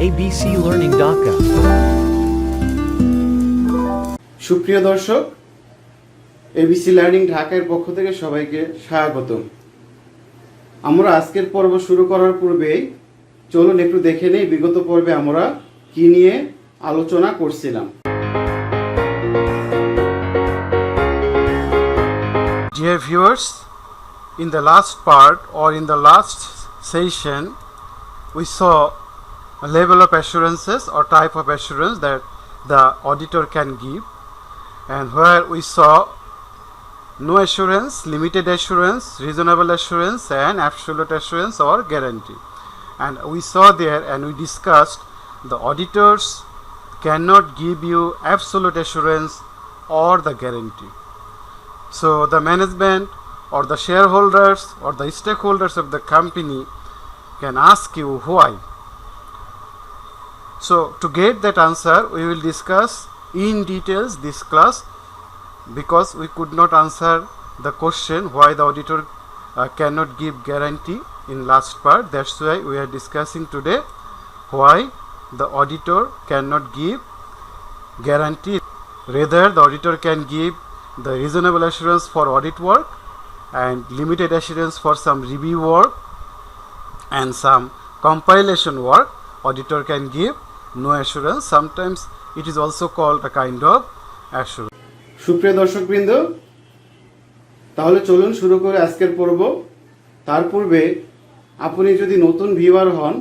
abclearning.com. সুপ্রিয় দর্শক, ABC learning ঢাকার পক্ষ থেকে সবাইকে স্বাগতম। আমরা আজকের পর্ব শুরু করার পূর্বেই চলুন একটু দেখে নেই বিগত পর্বে আমরা কি নিয়ে আলোচনা করছিলাম। Dear viewers, in the last part or in the last session we saw a level of assurances or type of assurance that the auditor can give, and where we saw no assurance, limited assurance, reasonable assurance and absolute assurance or guarantee. And we saw there and we discussed the auditors cannot give you absolute assurance or the guarantee. So the management or the shareholders or the stakeholders of the company can ask you why. So to get that answer we will discuss in details this class, because we could not answer the question why the auditor cannot give guarantee in last part. That's why we are discussing today why the auditor cannot give guarantee. Rather, the auditor can give the reasonable assurance for audit work and limited assurance for some review work and some compilation work. Auditor can give no assurance. Sometimes it is also called a kind of assurance. সুপ্রিয় দর্শকবৃন্দ, তাহলে চলুন শুরু করে আজকের পর্ব। তার পূর্বে আপনি যদি নতুন ভিউয়ার হন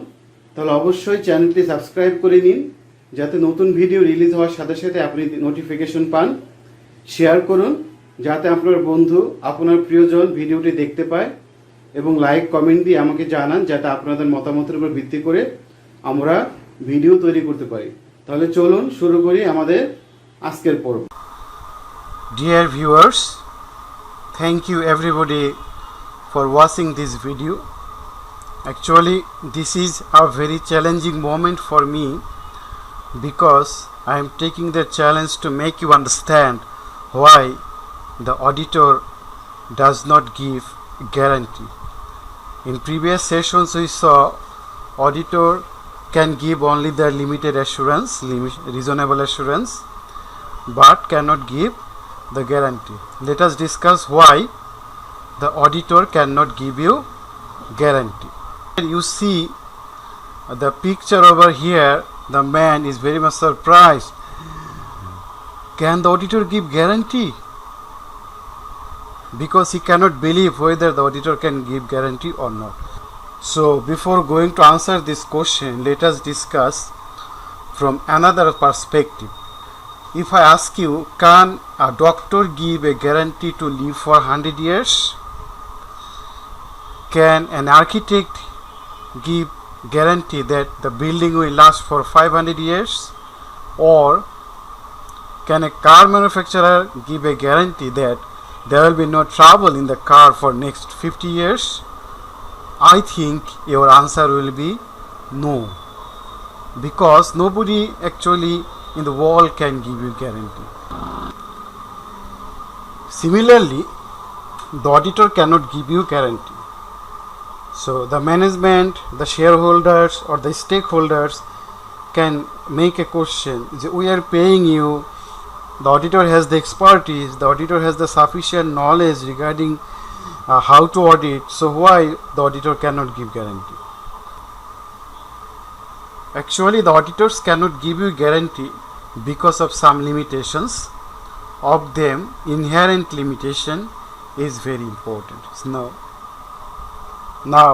তাহলে অবশ্যই চ্যানেলটি সাবস্ক্রাইব করে নিন, যাতে নতুন ভিডিও রিলিজ হওয়ার সাথে সাথে আপনি নোটিফিকেশন পান। শেয়ার করুন যাতে আপনার বন্ধু, আপনার প্রিয়জন ভিডিওটি দেখতে পায়, এবং লাইক কমেন্ট দিয়ে আমাকে জানান যাতে আপনাদের মতামতের উপর ভিত্তি করে আমরা ভিডিও তৈরি করতে পারি। তাহলে চলুন শুরু করি আমাদের আজকের পর্ব। Dear viewers, thank you everybody for watching this video. Actually, this is a very challenging moment for me, because I am taking the challenge to make you understand why the auditor does not give guarantee. In previous sessions we saw auditor can give only the limited assurance, reasonable assurance, but cannot give the guarantee. Let us discuss why the auditor cannot give you guarantee. You see the picture over here, the man is very much surprised. Can the auditor give guarantee? Because he cannot believe whether the auditor can give guarantee or not. So before going to answer this question, let us discuss from another perspective. If I ask you, can a doctor give a guarantee to live for 100 years? Can an architect give guarantee that the building will last for 500 years? Or can a car manufacturer give a guarantee that there will be no trouble in the car for next 50 years? I think your answer will be no, because nobody actually in the world can give you guarantee. Similarly, the auditor cannot give you guarantee. So the management, the shareholders or the stakeholders can make a question: we are paying you, the auditor has the expertise, the auditor has the sufficient knowledge regarding how to audit, so why the auditor cannot give guarantee? Actually, the auditors cannot give you guarantee because of some limitations. Of them, inherent limitation is very important. Now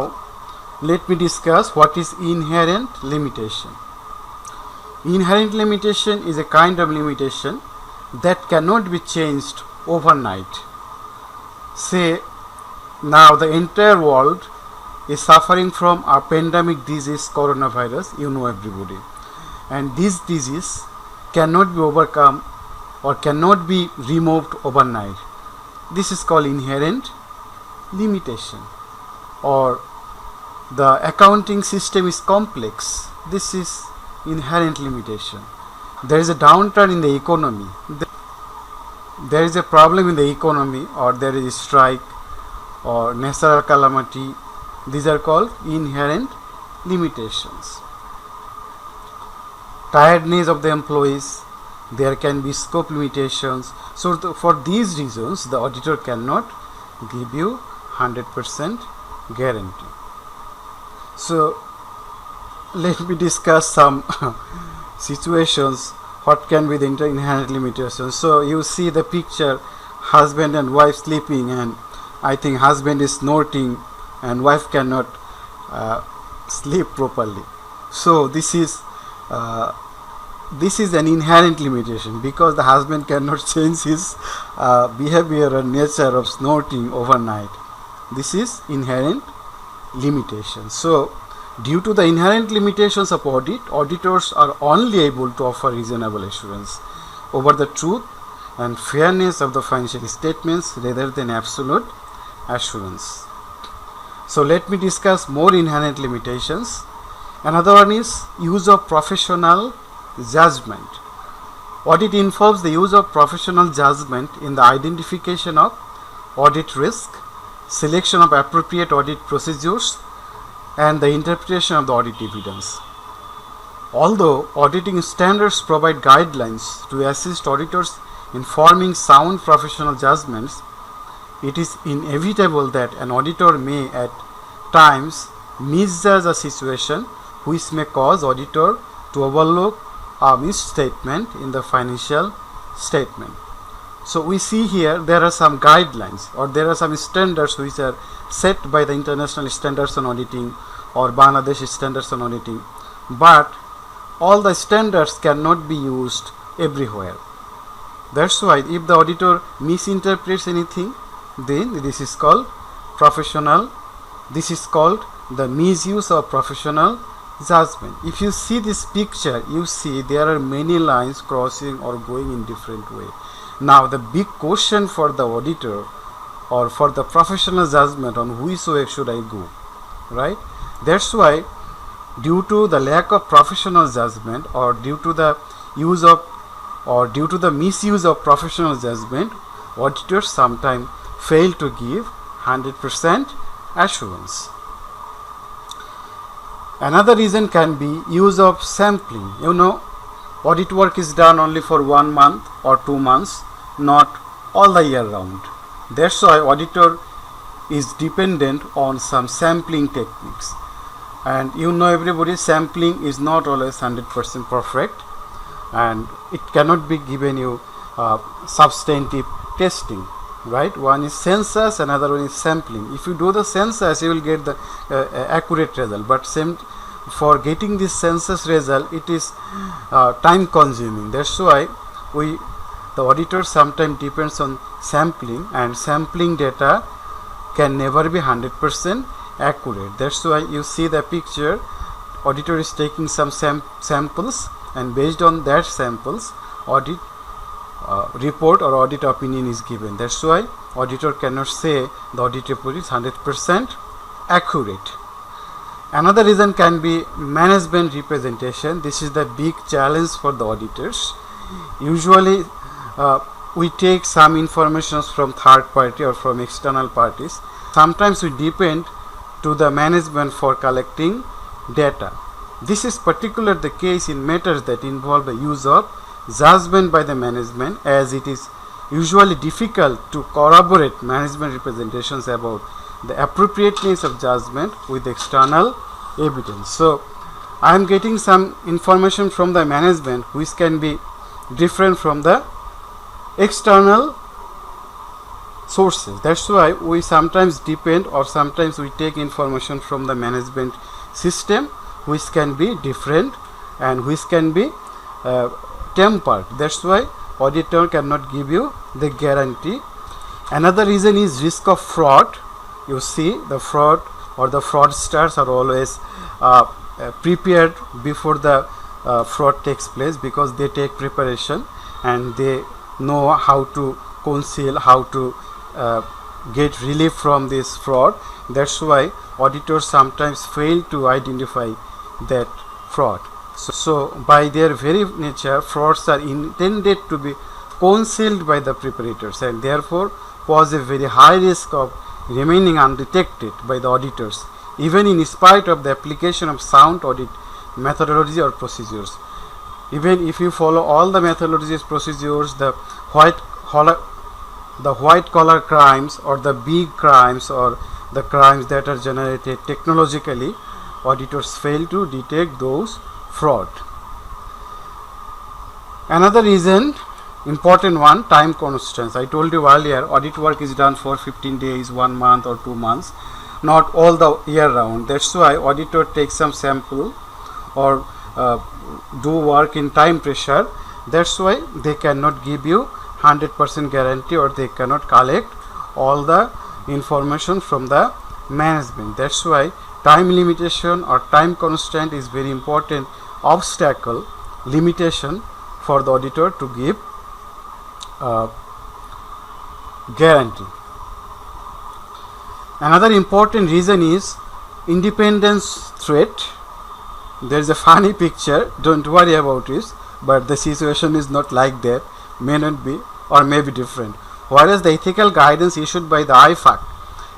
let me discuss what is inherent limitation. Inherent limitation is a kind of limitation that cannot be changed overnight. Say now the entire world is suffering from a pandemic disease, coronavirus, you know everybody, and this disease cannot be overcome or cannot be removed overnight. This is called inherent limitation. Or the accounting system is complex. This is inherent limitation. There is a downturn in the economy. There is a problem in the economy, or there is a strike or natural calamity. These are called inherent limitations. tiredness of the employees, there can be scope limitations. So for these reasons, the auditor cannot give you 100% guarantee. So let me discuss some situations what can be the inherent limitations. So you see the picture, husband and wife sleeping, and I think husband is snorting and wife cannot sleep properly. So this is an inherent limitation, because the husband cannot change his behavior and nature of snorting overnight. This is inherent limitation. So due to the inherent limitations of audit, auditors are only able to offer reasonable assurance over the truth and fairness of the financial statements rather than absolute assurance. So let me discuss more inherent limitations. Another one is use of professional judgment. Audit involves the use of professional judgment in the identification of audit risk, selection of appropriate audit procedures, and the interpretation of the audit evidence. Although auditing standards provide guidelines to assist auditors in forming sound professional judgments, it is inevitable that an auditor may at times misjudge a situation, which may cause auditor to overlook a misstatement in the financial statement. So we see here there are some guidelines, or there are some standards which are set by the International Standards on Auditing or Bangladesh Standards on Auditing, but all the standards cannot be used everywhere. That's why if the auditor misinterprets anything, then this is called the misuse of professional judgment. If you see this picture, you see there are many lines crossing or going in different way. Now the big question for the auditor or for the professional judgment on which way should I go, right? That's why due to the lack of professional judgment, or due to the misuse of professional judgment, auditors sometimes fail to give 100% assurance. Another reason can be use of sampling. Audit work is done only for 1 month or 2 months, not all the year round. That's why auditor is dependent on some sampling techniques. And everybody, sampling is not always 100% perfect, and it cannot be given you substantive testing, right? One is census, another one is sampling. If you do the census, you will get the accurate result, but for getting this census result, it is time consuming. That's why the auditor sometimes depends on sampling, and sampling data can never be 100% accurate. That's why you see the picture, auditor is taking some samples, and based on that samples, audit report or audit opinion is given. That's why auditor cannot say the audit report is 100% accurate. Another reason can be management representation. This is the big challenge for the auditors. Usually we take some information from third party or from external parties. Sometimes we depend to the management for collecting data. This is particularly the case in matters that involve the use of judgment by the management, as it is usually difficult to corroborate management representations about the appropriateness of judgment with external evidence. So I am getting some information from the management which can be different from the external sources. That's why we sometimes depend, or sometimes we take information from the management system which can be different and which can be tempered. That's why auditor cannot give you the guarantee. Another reason is risk of fraud. You see, the fraud or the fraudsters are always prepared before the fraud takes place, because they take preparation and they know how to conceal, how to get relief from this fraud. That's why auditors sometimes fail to identify that fraud. So by their very nature, frauds are intended to be concealed by the preparators, and therefore pose a very high risk of remaining undetected by the auditors, even in spite of the application of sound audit methodology or procedures. Even if you follow all the methodologies, procedures, the white collar crimes or the big crimes or the crimes that are generated technologically, auditors fail to detect those fraud. Another reason, important one, time constraints. I told you earlier, audit work is done for 15 days, 1 month or 2 months, not all the year round. That's why auditor takes some sample or do work in time pressure. That's why they cannot give you 100% guarantee, or they cannot collect all the information from the management. That's why time limitation or time constraint is very important obstacle, limitation for the auditor to give guarantee. Another important reason is independence threat. There is a funny picture, don't worry about it, but the situation is not like that, may not be or may be different. Whereas the ethical guidance issued by the IFAC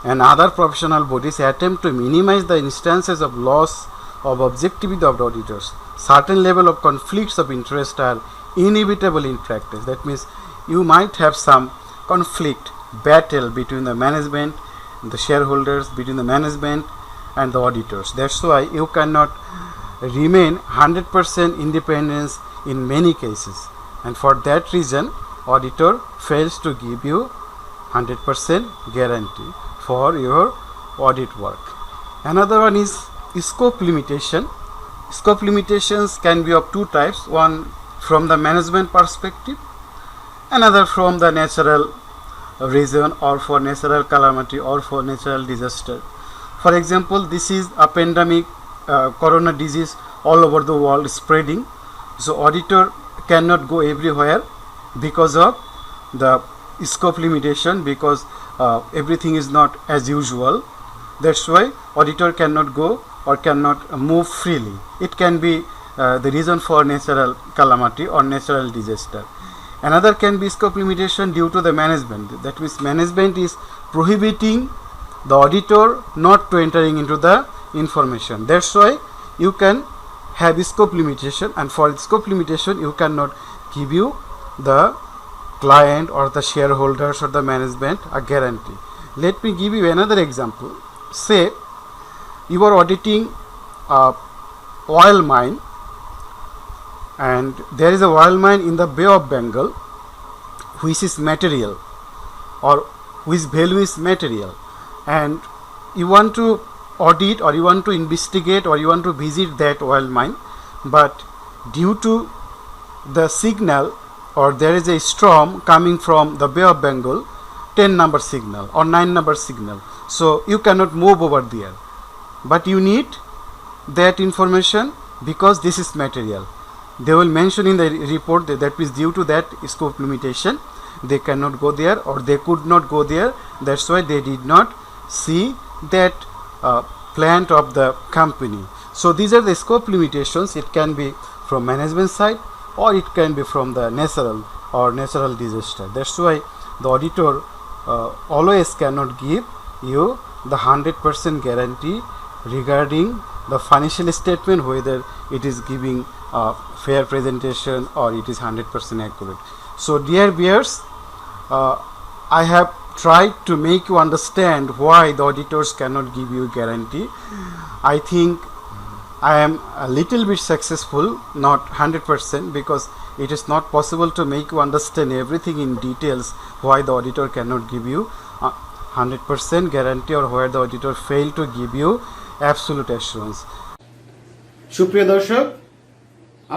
and other professional bodies attempt to minimize the instances of loss of objectivity of the auditors. Certain level of conflicts of interest are inevitable in practice. That means you might have some conflict, battle between the management, the shareholders, between the management and the auditors. That's why you cannot remain 100% independence in many cases, and for that reason auditor fails to give you 100% guarantee for your audit work. Another one is scope limitation. Scope limitations can be of two types, one from the management perspective, another from the natural reason or for natural calamity or for natural disaster. For example, this is a pandemic, corona disease all over the world spreading, so auditor cannot go everywhere because of the scope limitation, because everything is not as usual. That's why auditor cannot go or cannot move freely. It can be the reason for natural calamity or natural disaster. Another can be scope limitation due to the management. That means management is prohibiting the auditor not to entering into the information. That's why you can have scope limitation, and for scope limitation you cannot give you the client or the shareholders or the management a guarantee. Let me give you another example. Say you are auditing a oil mine, and there is a oil mine in the Bay of Bengal which is material or which value is material, and you want to audit or you want to investigate or you want to visit that oil mine, but due to the signal or there is a storm coming from the Bay of Bengal, 10 number signal or 9 number signal, so you cannot move over there, but you need that information because this is material. They will mention in the report that is due to that scope limitation they cannot go there or they could not go there. That's why they did not see that plant of the company. So these are the scope limitations. It can be from management side or it can be from the natural or natural disaster. That's why the auditor always cannot give you the 100% guarantee regarding the financial statement, whether it is giving fair presentation or it is 100% accurate. So dear viewers, I have tried to make you understand why the auditors cannot give you guarantee. I think I am a little bit successful, not 100%, because it is not possible to make you understand everything in details why the auditor cannot give you 100% guarantee or where the auditor failed to give you absolute assurance. সুপ্রিয় দর্শক,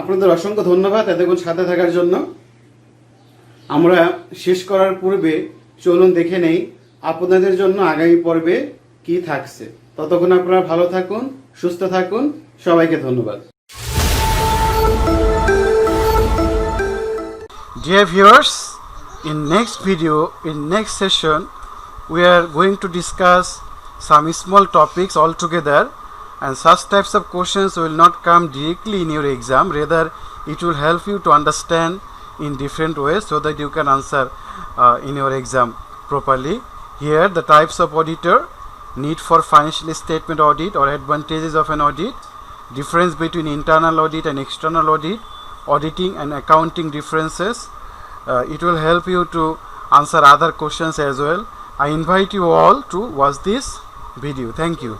আপনাদের অসংখ্য ধন্যবাদ এতক্ষণ সাথে থাকার জন্য। আমরা শেষ করার পূর্বে চলুন দেখে নেই আপনাদের জন্য আগামী পর্বে কি থাকছে। ততক্ষণ আপনারা ভালো থাকুন, সুস্থ থাকুন, সবাইকে ধন্যবাদ। Dear viewers, in next video, in next session, we are going to discuss some small topics altogether, and such types of questions will not come directly in your exam, rather it will help you to understand in different ways so that you can answer in your exam properly. Here the types of auditor, need for financial statement audit or advantages of an audit, difference between internal audit and external audit, auditing and accounting differences. It will help you to answer other questions as well. I invite you all to watch this video. Thank you.